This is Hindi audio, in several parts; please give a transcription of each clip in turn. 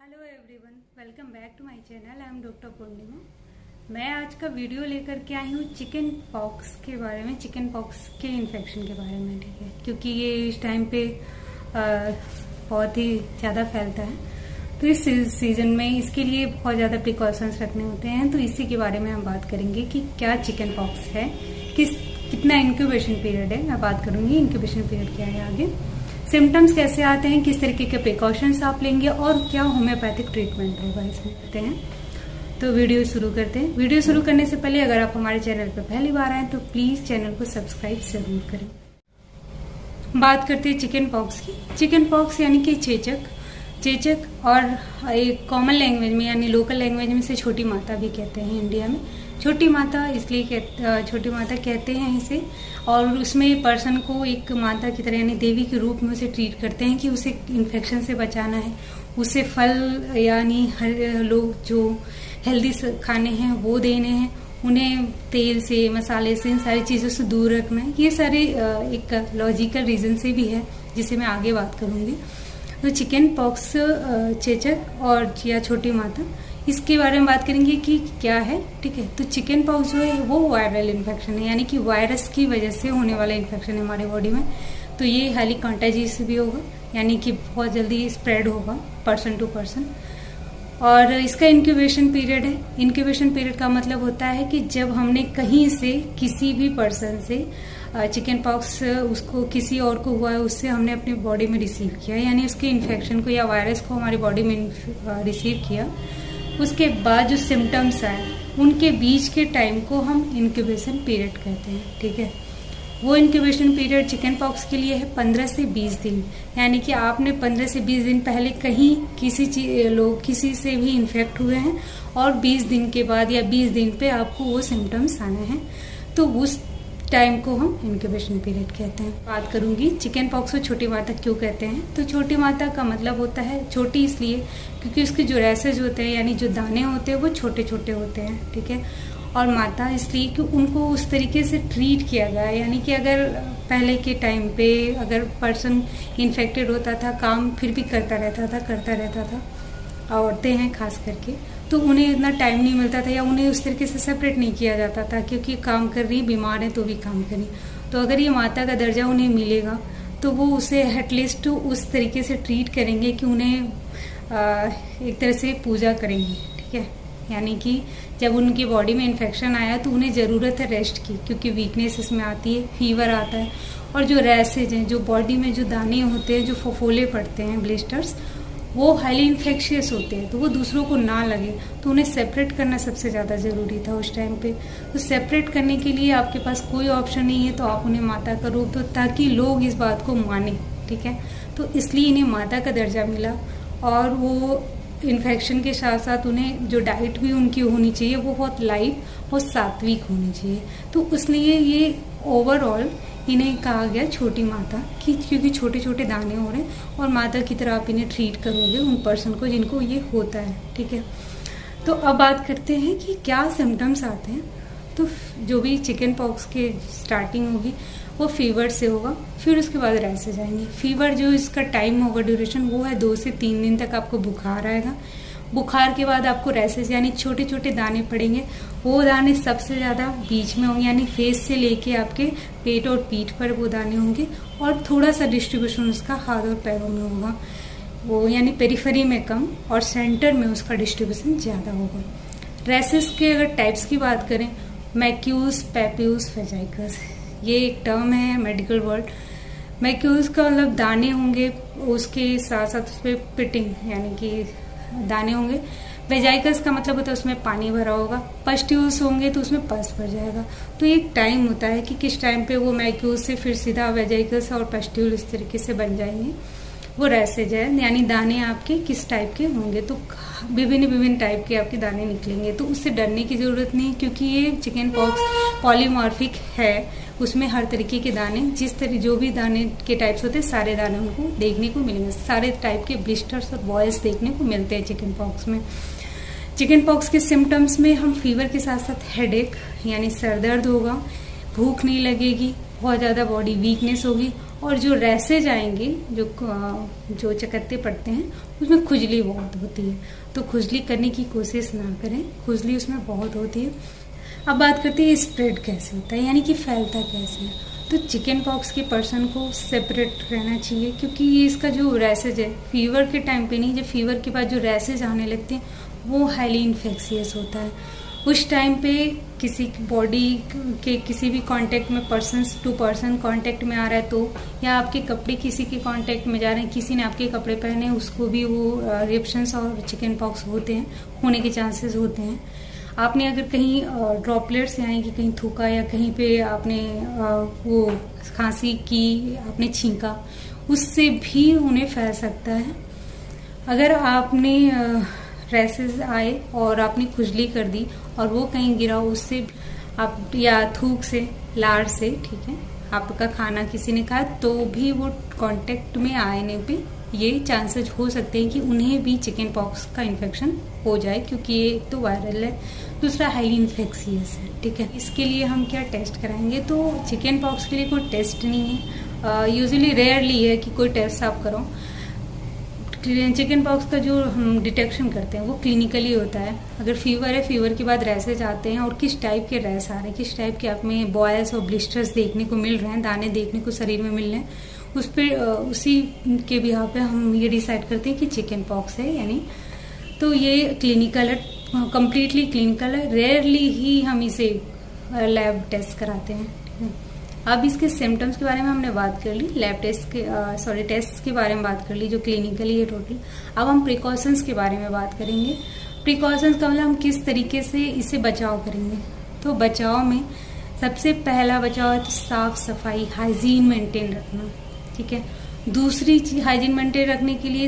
Hello everyone, welcome back to my channel. I am doctor Purnima. मैं आज का वीडियो लेकर के आई हूँ चिकन पॉक्स के बारे में, चिकन पॉक्स के इन्फेक्शन के बारे में। ठीक है, क्योंकि ये इस टाइम पे बहुत ही ज़्यादा फैलता है, तो इस सीजन में इसके लिए बहुत ज़्यादा प्रिकॉशंस रखने होते हैं। तो इसी के बारे में हम बात करेंगे कि क्या चिकन पॉक्स है, कितना इंक्यूबेशन पीरियड है। मैं बात करूंगी इंक्यूबेशन पीरियड क्या है, आगे सिम्टम्स कैसे आते हैं, किस तरीके के प्रिकॉशंस आप लेंगे और क्या होम्योपैथिक ट्रीटमेंट होगा इसमें करते हैं। तो वीडियो शुरू करते हैं। वीडियो शुरू करने से पहले अगर आप हमारे चैनल पर पहली बार आए तो प्लीज चैनल को सब्सक्राइब जरूर करें। बात करते हैं चिकन पॉक्स की। चिकन पॉक्स यानी कि चेचक और एक कॉमन लैंग्वेज में यानी लोकल लैंग्वेज में से छोटी माता भी कहते हैं इंडिया में। छोटी माता इसलिए छोटी माता कहते हैं इसे, और उसमें पर्सन को एक माता की तरह यानी देवी के रूप में उसे ट्रीट करते हैं कि उसे इन्फेक्शन से बचाना है, उसे फल यानी हर लोग जो हेल्दी खाने हैं वो देने हैं, उन्हें तेल से मसाले से इन सारी चीज़ों से दूर रखना है। ये सारे एक लॉजिकल रीजन से भी है जिसे मैं आगे बात करूंगी। तो चिकन पॉक्स, चेचक और या छोटी माता, इसके बारे में बात करेंगे कि क्या है। ठीक है, तो चिकन पॉक्स जो है वो वायरल इन्फेक्शन है, यानी कि वायरस की वजह से होने वाला इन्फेक्शन है हमारे बॉडी में। तो ये हाईली कंटेजियस भी होगा, यानी कि बहुत जल्दी स्प्रेड होगा पर्सन टू पर्सन। और इसका इंक्यूबेशन पीरियड है। इंक्यूबेशन पीरियड का मतलब होता है कि जब हमने कहीं से किसी भी पर्सन से चिकन पॉक्स उसको किसी और को हुआ है, उससे हमने अपनी बॉडी में रिसीव किया, यानी उसके इन्फेक्शन को या वायरस को हमारी बॉडी में रिसीव किया, उसके बाद जो सिम्टम्स आए उनके बीच के टाइम को हम इंक्यूबेशन पीरियड कहते हैं। ठीक है, वो इंक्यूबेशन पीरियड चिकन पॉक्स के लिए है 15 से 20 दिन, यानी कि आपने 15 से 20 दिन पहले कहीं किसी से भी इन्फेक्ट हुए हैं और 20 दिन के बाद या 20 दिन पे आपको वो सिम्टम्स आने हैं, तो उस टाइम को हम इंक्यूबेशन पीरियड कहते हैं। बात करूंगी चिकन पॉक्स को छोटी माता क्यों कहते हैं। तो छोटी माता का मतलब होता है छोटी इसलिए क्योंकि उसके जो रैसेज होते हैं यानी जो दाने होते हैं वो छोटे छोटे होते हैं। ठीक है, और माता इसलिए कि उनको उस तरीके से ट्रीट किया गया, यानी कि अगर पहले के टाइम पे अगर पर्सन इन्फेक्टेड होता था, काम फिर भी करता रहता था, औरतें हैं खास करके, तो उन्हें इतना टाइम नहीं मिलता था या उन्हें उस तरीके से सेपरेट नहीं किया जाता था, क्योंकि काम कर रही, बीमार है तो भी काम करी। तो अगर ये माता का दर्जा उन्हें मिलेगा तो वो उसे एटलीस्ट उस तरीके से ट्रीट करेंगे कि उन्हें एक तरह से पूजा करेंगे। ठीक है, यानी कि जब उनकी बॉडी में इन्फेक्शन आया तो उन्हें ज़रूरत है रेस्ट की, क्योंकि वीकनेस इसमें आती है, फीवर आता है, और जो रैसेज हैं, जो बॉडी में जो दाने होते हैं, जो फफोले पड़ते हैं, ब्लिस्टर्स, वो हाईली इन्फेक्शियस होते हैं, तो वो दूसरों को ना लगे, तो उन्हें सेपरेट करना सबसे ज़्यादा ज़रूरी था उस टाइम पे। तो सेपरेट करने के लिए आपके पास कोई ऑप्शन नहीं है, तो आप उन्हें माता का रूप दो ताकि लोग इस बात को माने। ठीक है, तो इसलिए इन्हें माता का दर्जा मिला, और वो इन्फेक्शन के साथ साथ उन्हें जो डाइट भी उनकी होनी चाहिए वो बहुत लाइट और सात्विक होनी चाहिए। तो इसलिए ये ओवरऑल इन्हें कहा गया छोटी माता कि क्योंकि छोटे छोटे दाने हो रहे हैं और माता की तरह आप इन्हें ट्रीट करोगे उन पर्सन को जिनको ये होता है। ठीक है, तो अब बात करते हैं कि क्या सिम्टम्स आते हैं। तो जो भी चिकन पॉक्स के स्टार्टिंग होगी वो फीवर से होगा, फिर उसके बाद रैसेज आएंगे। फीवर जो इसका टाइम होगा, ड्यूरेशन, वो है 2 से 3 दिन तक आपको बुखार आएगा। बुखार के बाद आपको रैसेज यानी छोटे छोटे दाने पड़ेंगे। वो दाने सबसे ज़्यादा बीच में होंगे, यानी फेस से लेके आपके पेट और पीठ पर वो दाने होंगे, और थोड़ा सा डिस्ट्रीब्यूशन उसका हाथ और पैरों में होगा, वो यानी पेरिफेरी में कम और सेंटर में उसका डिस्ट्रीब्यूशन ज़्यादा होगा। रैसेज के अगर टाइप्स की बात करें, मैक्यूस, पैप्यूस, वेजाइकस, ये एक टर्म है मेडिकल वर्ड। मैक्यूस का मतलब दाने होंगे, उसके साथ साथ उस पर पिटिंग यानी कि दाने होंगे। वेजाइकस का मतलब होता है उसमें पानी भरा होगा। पस्ट्यूल्स होंगे तो उसमें पस भर जाएगा। तो एक टाइम होता है कि किस टाइम पे वो मैक्यूस से फिर सीधा वेजाइकस और पस्ट्यूल इस तरीके से बन जाएंगे। वो रैसेज है, यानी दाने आपके किस टाइप के होंगे, तो विभिन्न टाइप के आपके दाने निकलेंगे। तो उससे डरने की जरूरत नहीं, क्योंकि ये चिकन पॉक्स पॉलीमॉर्फिक है, उसमें हर तरीके के दाने, जो भी दाने के टाइप्स होते हैं सारे दाने उनको देखने को मिलेंगे। सारे टाइप के ब्लिस्टर्स और बॉयल्स देखने को मिलते हैं चिकन पॉक्स में। चिकन पॉक्स के सिम्टम्स में हम फीवर के साथ साथ हेडेक यानी सर दर्द होगा, भूख नहीं लगेगी, बहुत ज़्यादा बॉडी वीकनेस होगी, और जो रैसेज आएंगे, जो चकत्ते पड़ते हैं, उसमें खुजली बहुत होती है। तो खुजली करने की कोशिश ना करें, खुजली उसमें बहुत होती है। अब बात करते हैं स्प्रेड कैसे होता है, यानी कि फैलता कैसे है। तो चिकन पॉक्स के पर्सन को सेपरेट रहना चाहिए, क्योंकि ये इसका जो रैसेज है फीवर के टाइम पे नहीं, जब फीवर के बाद जो रैसेज आने लगते हैं वो हाईली इन्फेक्शियस होता है। उस टाइम पे किसी बॉडी के किसी भी कांटेक्ट में, पर्सन टू पर्सन कांटेक्ट में आ रहा है तो, या आपके कपड़े किसी के कांटेक्ट में जा रहे हैं, किसी ने आपके कपड़े पहने, उसको भी वो रिएक्शंस और चिकन पॉक्स होते हैं, होने के चांसेस होते हैं। आपने अगर कहीं ड्रॉपलेट्स यानी कि कहीं थूका या कहीं पे आपने वो खांसी की, आपने छींका, उससे भी उन्हें फैल सकता है। अगर आपने रैसेस आए और आपने खुजली कर दी और वो कहीं गिरा, उससे आप, या थूक से, लार से, ठीक है, आपका खाना किसी ने खाया तो भी वो कांटेक्ट में आने पे ये चांसेस हो सकते हैं कि उन्हें भी चिकन पॉक्स का इन्फेक्शन हो जाए, क्योंकि ये एक तो वायरल है, दूसरा हाईली इन्फेक्शियस है, ठीक है। इसके लिए हम क्या टेस्ट कराएंगे, तो चिकन पॉक्स के लिए कोई टेस्ट नहीं है, यूजुअली रेयरली है कि कोई टेस्ट आप करो। चिकन पॉक्स का जो हम डिटेक्शन करते हैं वो क्लिनिकली होता है। अगर फीवर है, फीवर के बाद रैसेज आते हैं और किस टाइप के रैस आ रहे हैं, किस टाइप के आप में बॉयल्स और ब्लिस्टर्स देखने को मिल रहे हैं, दाने देखने को शरीर में मिल रहे हैं, उस पर उसी के बिहाफ पे हम ये डिसाइड करते हैं कि चिकन पॉक्स है यानी। तो ये क्लिनिकल है, कम्प्लीटली क्लिनिकल है, रेयरली ही हम इसे लैब टेस्ट कराते हैं, ठीक है। अब इसके सिम्टम्स के बारे में हमने बात कर ली, लैब टेस्ट के टेस्ट के बारे में बात कर ली जो क्लिनिकली है टोटल। अब हम प्रिकॉशंस के बारे में बात करेंगे। प्रिकॉशंस का मतलब हम किस तरीके से इससे बचाव करेंगे। तो बचाव में सबसे पहला बचाव है तो साफ सफाई, हाइजीन मेंटेन रखना, ठीक है। दूसरी चीज, हाइजीन मेंटेन रखने के लिए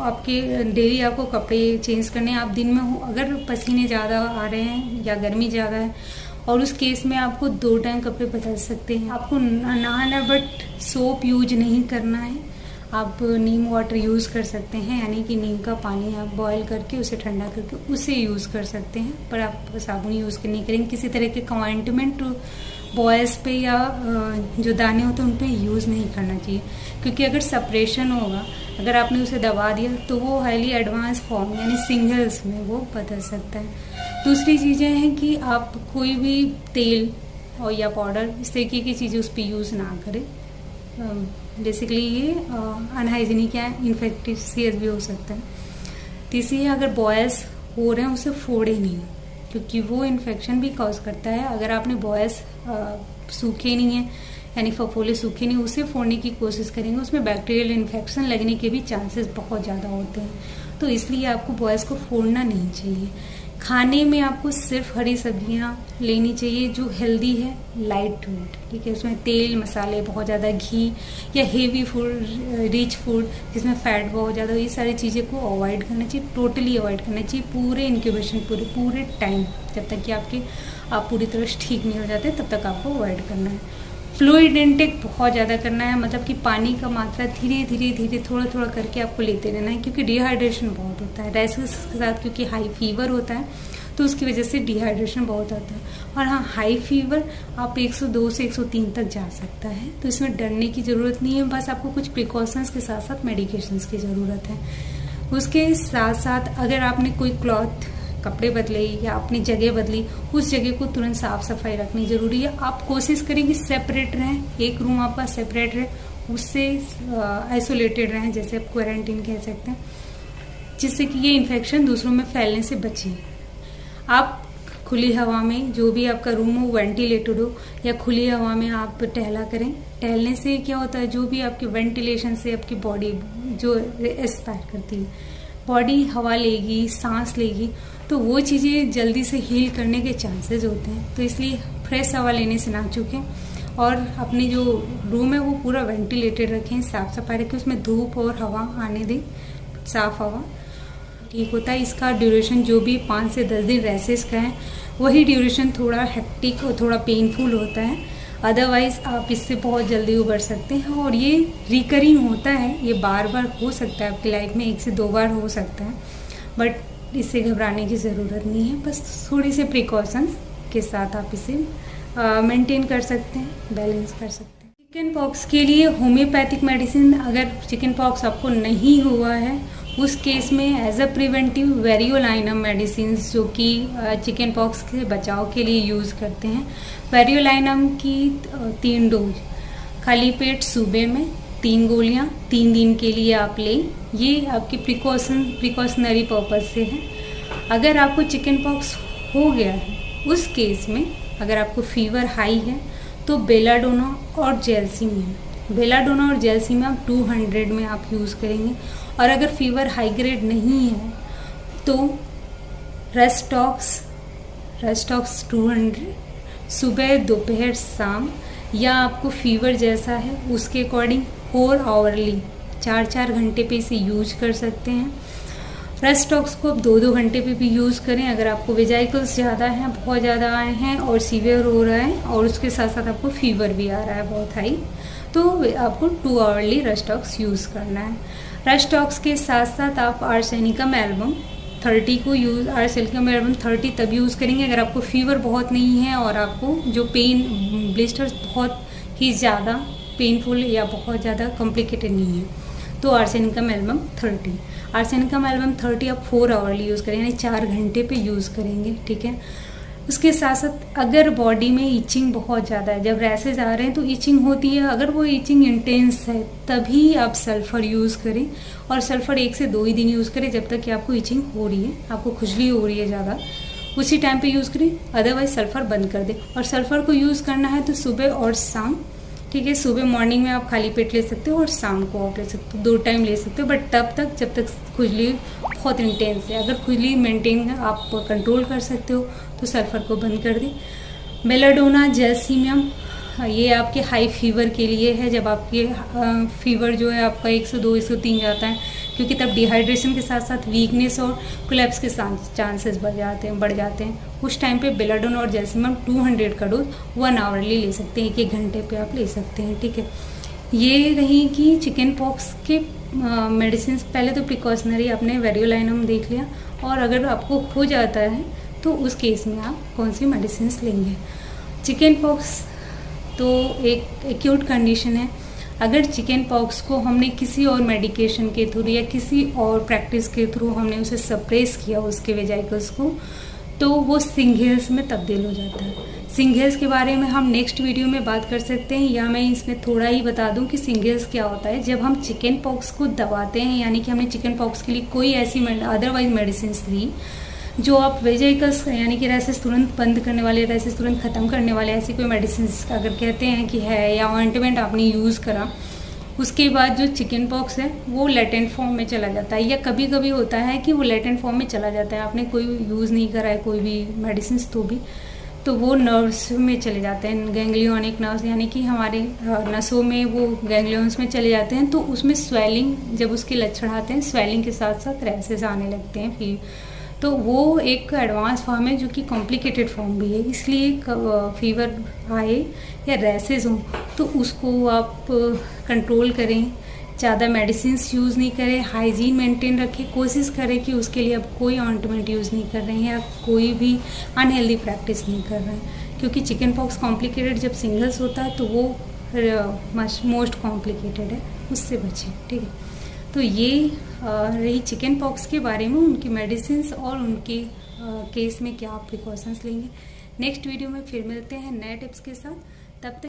आपके डेली आपको कपड़े चेंज करने हैं। आप दिन में अगर पसीने ज़्यादा आ रहे हैं या गर्मी ज़्यादा है, और उस केस में आपको 2 टाइम कपड़े बदल सकते हैं। आपको नहाना, बट सोप यूज नहीं करना है। आप नीम वाटर यूज़ कर सकते हैं, यानी कि नीम का पानी आप बॉयल करके उसे ठंडा करके उसे यूज़ कर सकते हैं, पर आप साबुन यूज़ नहीं करेंगे। किसी तरह के ऑइंटमेंट बॉयल्स पे या जो दाने होते हैं उन पे यूज़ नहीं करना चाहिए, क्योंकि अगर सेपरेशन होगा, अगर आपने उसे दबा दिया तो वो हाईली एडवांस फॉर्म यानी सिंगल्स में वो बदल सकता है। दूसरी चीज़ें हैं कि आप कोई भी तेल और या पाउडर इस तरीके की चीज़ें उस पर यूज़ ना करें। बेसिकली ये अनहाइजीनिक या इन्फेक्टिशियस भी हो सकता है। तीसरी, अगर बॉयल्स हो रहे हैं उसे फोड़े नहीं, क्योंकि वो इन्फेक्शन भी कॉज करता है। अगर आपने बॉयल्स सूखे नहीं है यानी फफोले सूखे नहीं, उसे फोड़ने की कोशिश करेंगे, उसमें बैक्टीरियल इन्फेक्शन लगने के भी चांसेस बहुत ज़्यादा होते हैं। तो इसलिए आपको बॉयल्स को फोड़ना नहीं चाहिए। खाने में आपको सिर्फ हरी सब्जियां लेनी चाहिए जो हेल्दी है, लाइट वेट, ठीक है। उसमें तेल मसाले बहुत ज़्यादा, घी या हेवी फूड, रिच फूड जिसमें फैट बहुत ज़्यादा, ये सारी चीज़ें को अवॉइड करना चाहिए, टोटली अवॉइड करना चाहिए पूरे इंक्यूबेशन, पूरे टाइम, जब तक कि आप पूरी तरह से ठीक नहीं हो जाते तब तक आपको अवॉइड करना है। फ्लूइड इनटेक बहुत ज़्यादा करना है, मतलब कि पानी का मात्रा धीरे धीरे थोड़ा थोड़ा करके आपको लेते रहना है, क्योंकि डिहाइड्रेशन बहुत होता है रैसेस के साथ, क्योंकि हाई फीवर होता है तो उसकी वजह से डिहाइड्रेशन बहुत होता है। और हाँ, हाई फीवर आप 102 से 103 तक जा सकता है, तो इसमें डरने की ज़रूरत नहीं है, बस आपको कुछ प्रिकॉशंस के साथ साथ मेडिकेशंस की ज़रूरत है। उसके साथ साथ अगर आपने कोई क्लॉथ, कपड़े बदले या अपनी जगह बदली, उस जगह को तुरंत साफ सफाई रखनी जरूरी है। आप कोशिश करें कि सेपरेट रहें, एक रूम आपका सेपरेट रहे, उससे आइसोलेटेड रहें, जैसे आप क्वारंटीन कह सकते हैं, जिससे कि ये इन्फेक्शन दूसरों में फैलने से बचे। आप खुली हवा में, जो भी आपका रूम हो वेंटिलेटेड हो, या खुली हवा में आप टहला करें। टहलने से क्या होता है, जो भी आपकी वेंटिलेशन से आपकी बॉडी जो एक्सपायर करती है, बॉडी हवा लेगी, सांस लेगी, तो वो चीज़ें जल्दी से हील करने के चांसेस होते हैं। तो इसलिए फ्रेश हवा लेने से ना चूकें, और अपने जो रूम है वो पूरा वेंटिलेटेड रखें, साफ सफाई रखें, उसमें धूप और हवा आने दें, साफ हवा, ठीक होता है। इसका ड्यूरेशन जो भी 5 से 10 दिन रैसेस का है, वही ड्यूरेशन थोड़ा हेक्टिक और थोड़ा पेनफुल होता है, अदरवाइज आप इससे बहुत जल्दी उबर सकते हैं। और ये रिकरिंग होता है, ये बार बार हो सकता है आपकी लाइफ में, 1 से 2 बार हो सकता है, बट इससे घबराने की ज़रूरत नहीं है। बस थोड़ी से प्रिकॉशंस के साथ आप इसे मेंटेन कर सकते हैं, बैलेंस कर सकते हैं। चिकन पॉक्स के लिए होम्योपैथिक मेडिसिन, अगर चिकन पॉक्स आपको नहीं हुआ है उस केस में एज अ प्रिवेंटिव वेरियोलाइनम मेडिसिन जो कि चिकन पॉक्स के बचाव के लिए यूज़ करते हैं। वेरियोलाइनम की 3 डोज खाली पेट सुबह में 3 गोलियां 3 दिन के लिए आप लें। ये आपकी प्रिकॉशनरी पर्पज से है। अगर आपको चिकन पॉक्स हो गया है उस केस में अगर आपको फीवर हाई है तो बेलाडोना और जेलसीमियम 200 में आप यूज़ करेंगे। और अगर फीवर हाई ग्रेड नहीं है तो रेस्टॉक्स 200 सुबह दोपहर शाम, या आपको फीवर जैसा है उसके अकॉर्डिंग 4 आवरली 4 घंटे पे इसे यूज कर सकते हैं। रेस्टॉक्स को आप 2 घंटे पे भी यूज़ करें। अगर आपको वेजाइकल्स ज़्यादा हैं, बहुत ज़्यादा आए हैं और सीवियर हो रहा है और उसके साथ साथ आपको फीवर भी आ रहा है बहुत हाई, तो आपको 2 आवरली रेस्टॉक्स यूज़ करना है। रेस्टॉक्स के साथ साथ आप आर्सेनिकम एल्बम 30 को आर्सेनिकम एल्बम 30 तब यूज़ करेंगे अगर आपको फीवर बहुत नहीं है और आपको जो ब्लिस्टर्स बहुत ही ज़्यादा पेनफुल या बहुत ज़्यादा कॉम्प्लिकेटेड नहीं है, तो आर्सेनिकम एल्बम 30 आप 4 आवरली यूज़ करें, यानी 4 घंटे पे यूज़ करेंगे, ठीक है। उसके साथ साथ अगर बॉडी में इचिंग बहुत ज़्यादा है, जब रैसेज आ रहे हैं तो इचिंग होती है, अगर वो इचिंग इंटेंस है तभी आप सल्फ़र यूज़ करें। और सल्फ़र 1 से 2 ही दिन यूज़ करें जब तक कि आपको इचिंग हो रही है, आपको खुजली हो रही है ज़्यादा, उसी टाइम पे यूज़ करें, अदरवाइज सल्फ़र बंद कर दें। और सल्फ़र को यूज़ करना है तो सुबह और शाम, ठीक है। सुबह मॉर्निंग में आप खाली पेट ले सकते हो और शाम को आप ले सकते हो, 2 टाइम ले सकते हो, बट तब तक जब तक खुजली बहुत इंटेंस है। अगर खुजली मेंटेन आप कंट्रोल कर सकते हो तो सल्फ़र को बंद कर दें। बेलाडोना जेलसीमियम ये आपके हाई फीवर के लिए है, जब आपके फीवर जो है आपका 102 103 जाता है, क्योंकि तब डिहाइड्रेशन के साथ साथ वीकनेस और कोलैप्स के चांसेस बढ़ जाते हैं। उस टाइम पे बेलाडोना और जेलसीमियम 200 का डोज 1 आवरली ले सकते हैं, 1 घंटे पे आप ले सकते हैं, ठीक है। ये रही कि चिकन पॉक्स के मेडिसिन। पहले तो प्रिकॉशनरी आपने वेरियोलाइनम देख लिया, और अगर आपको हो जाता है तो उस केस में आप कौन सी मेडिसिन लेंगे। चिकन पॉक्स तो एक एक्यूट कंडीशन है। अगर चिकन पॉक्स को हमने किसी और मेडिकेशन के थ्रू या किसी और प्रैक्टिस के थ्रू हमने उसे सप्रेस किया उसके वेजाइकल्स को, तो वो सिंगेल्स में तब्दील हो जाता है। सिंगेल्स के बारे में हम नेक्स्ट वीडियो में बात कर सकते हैं, या मैं इसमें थोड़ा ही बता दूं कि सिंगेल्स क्या होता है। जब हम चिकन पॉक्स को दबाते हैं, यानी कि हमने चिकन पॉक्स के लिए कोई ऐसी अदरवाइज मेडिसिन ली जो आप वेजाइकल्स यानी कि रैसेस तुरंत बंद करने वाले, रैसेस तुरंत ख़त्म करने वाले, ऐसी कोई मेडिसिन अगर कहते हैं कि है, या ऑइंटमेंट आपने यूज़ करा, उसके बाद जो चिकन पॉक्स है वो लेटेंट फॉर्म में चला जाता है, या कभी कभी होता है कि वो लेटेंट फॉर्म में चला जाता है, आपने कोई यूज़ नहीं करा है कोई भी मेडिसिन तो वो नर्व्स में चले जाते हैं, गैंग्लियोनिक नर्व्स, यानी कि हमारे नसों में वो गैंग्लियंस में चले जाते हैं। तो उसमें स्वेलिंग, जब उसके लक्षण आते हैं, स्वेलिंग के साथ साथ रैसेस आने लगते हैं फिर, तो वो एक एडवांस फॉर्म है जो कि कॉम्प्लिकेटेड फॉर्म भी है। इसलिए फीवर आए या रैसेस हों तो उसको आप कंट्रोल करें, ज़्यादा मेडिसिन्स यूज़ नहीं करें, हाइजीन मेंटेन रखें, कोशिश करें कि उसके लिए आप कोई ऑइंटमेंट यूज़ नहीं कर रहे हैं या कोई भी अनहेल्दी प्रैक्टिस नहीं कर रहे हैं, क्योंकि चिकन पॉक्स कॉम्प्लिकेटेड जब सिंगल्स होता है तो वो मोस्ट कॉम्प्लिकेटेड है, उससे बचें, ठीक है। तो ये रही चिकन पॉक्स के बारे में, उनकी मेडिसिन्स और उनके केस में क्या आप प्रिकॉशंस लेंगे। नेक्स्ट वीडियो में फिर मिलते हैं नए टिप्स के साथ, तब तक